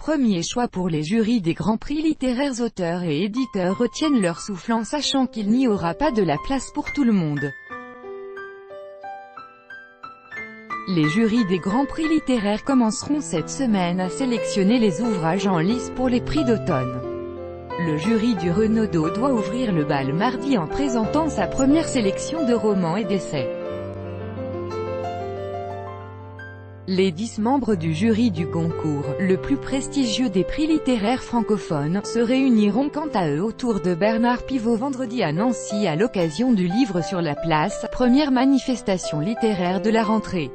Premier choix pour les jurys des grands prix littéraires. Auteurs et éditeurs retiennent leur souffle en sachant qu'il n'y aura pas de la place pour tout le monde. Les jurys des grands prix littéraires commenceront cette semaine à sélectionner les ouvrages en lice pour les prix d'automne. Le jury du Renaudot doit ouvrir le bal mardi en présentant sa première sélection de romans et d'essais. Les 10 membres du jury du Goncourt, le plus prestigieux des prix littéraires francophones, se réuniront quant à eux autour de Bernard Pivot vendredi à Nancy à l'occasion du Livre sur la place, première manifestation littéraire de la rentrée.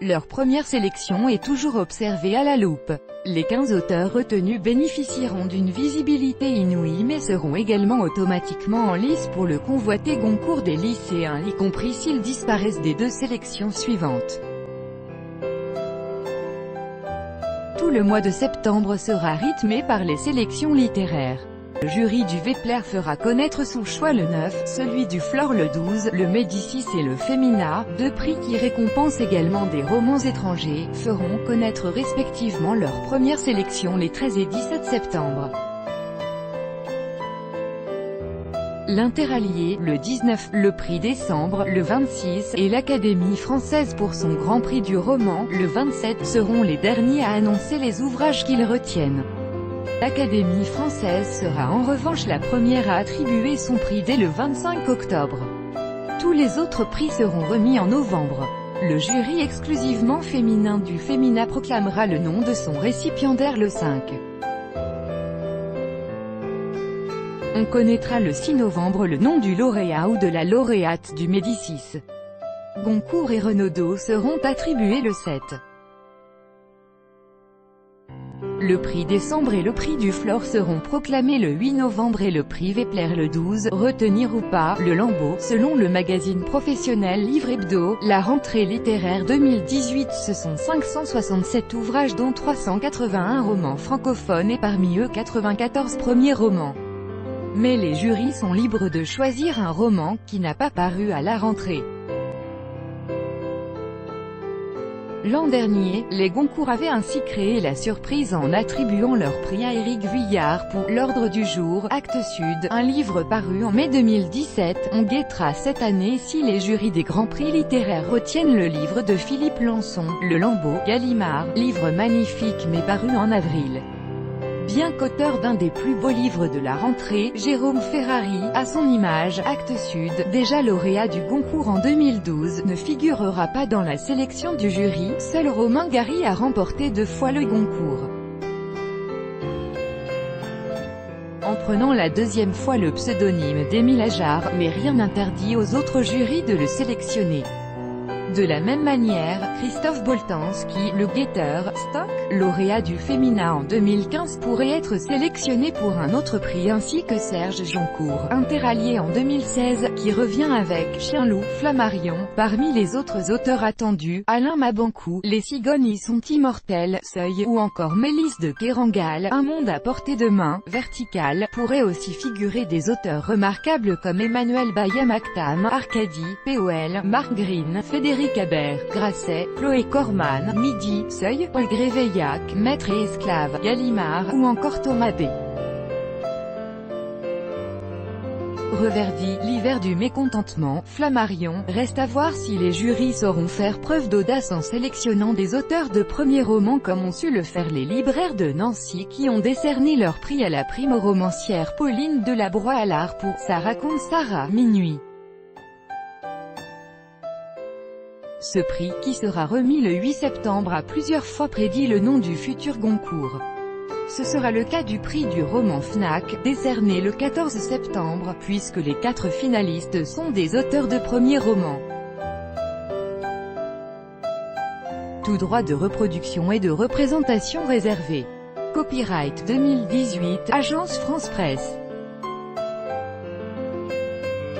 Leur première sélection est toujours observée à la loupe. Les 15 auteurs retenus bénéficieront d'une visibilité inouïe mais seront également automatiquement en lice pour le convoité Goncourt des lycéens, y compris s'ils disparaissent des 2 sélections suivantes. Tout le mois de septembre sera rythmé par les sélections littéraires. Le jury du Vepler fera connaître son choix le 9, celui du Flore le 12, le Médicis et le Femina, 2 prix qui récompensent également des romans étrangers, feront connaître respectivement leur première sélection les 13 et 17 septembre. L'Interallié, le 19, le prix Décembre, le 26, et l'Académie française pour son Grand Prix du roman, le 27, seront les derniers à annoncer les ouvrages qu'ils retiennent. L'Académie française sera en revanche la première à attribuer son prix dès le 25 octobre. Tous les autres prix seront remis en novembre. Le jury exclusivement féminin du Femina proclamera le nom de son récipiendaire le 5. On connaîtra le 6 novembre le nom du lauréat ou de la lauréate du Médicis. Goncourt et Renaudot seront attribués le 7. Le prix Décembre et le prix du Flore seront proclamés le 8 novembre et le prix Vepler le 12, retenir ou pas, le Lambeau, selon le magazine professionnel Livre Hebdo. La rentrée littéraire 2018, ce sont 567 ouvrages dont 381 romans francophones et parmi eux 94 premiers romans. Mais les jurys sont libres de choisir un roman qui n'a pas paru à la rentrée. L'an dernier, les Goncourt avaient ainsi créé la surprise en attribuant leur prix à Éric Vuillard pour « L'Ordre du jour », Actes Sud, un livre paru en mai 2017. On guettera cette année si les jurys des grands prix littéraires retiennent le livre de Philippe Lançon, Le Lambeau, Gallimard, livre magnifique mais paru en avril. Bien qu'auteur d'un des plus beaux livres de la rentrée, Jérôme Ferrari, à son image, Actes Sud, déjà lauréat du Goncourt en 2012, ne figurera pas dans la sélection du jury. Seul Romain Gary a remporté 2 fois le Goncourt. En prenant la 2e fois le pseudonyme d'Émile Ajar, mais rien n'interdit aux autres jurys de le sélectionner. De la même manière, Christophe Boltanski, le guetteur, Stock, lauréat du Femina en 2015 pourrait être sélectionné pour un autre prix ainsi que Serge Joncourt, Interallié en 2016, qui revient avec Chien-loup, Flammarion. Parmi les autres auteurs attendus, Alain Mabanckou, Les cigognes y sont immortelles, Seuil, ou encore Mélisse de Kerangal, Un monde à portée de main, Vertical. Pourraient aussi figurer des auteurs remarquables comme Emmanuel Bayam-Aktam, Arcadie, POL, Marc Green, Frédéric Habert, Grasset, Chloé Corman, Midi, Seuil, Paul Gréveillac, Maître et esclave, Gallimard, ou encore Thomas B. Reverdy, L'hiver du mécontentement, Flammarion. Reste à voir si les jurys sauront faire preuve d'audace en sélectionnant des auteurs de premiers romans comme ont su le faire les libraires de Nancy qui ont décerné leur prix à la primo-romancière Pauline Delabroix-Allard pour « Ça raconte Sarah », Minuit. Ce prix, qui sera remis le 8 septembre, a plusieurs fois prédit le nom du futur Goncourt. Ce sera le cas du prix du roman Fnac, décerné le 14 septembre, puisque les 4 finalistes sont des auteurs de premiers romans. Tout droit de reproduction et de représentation réservé. Copyright 2018, Agence France Presse.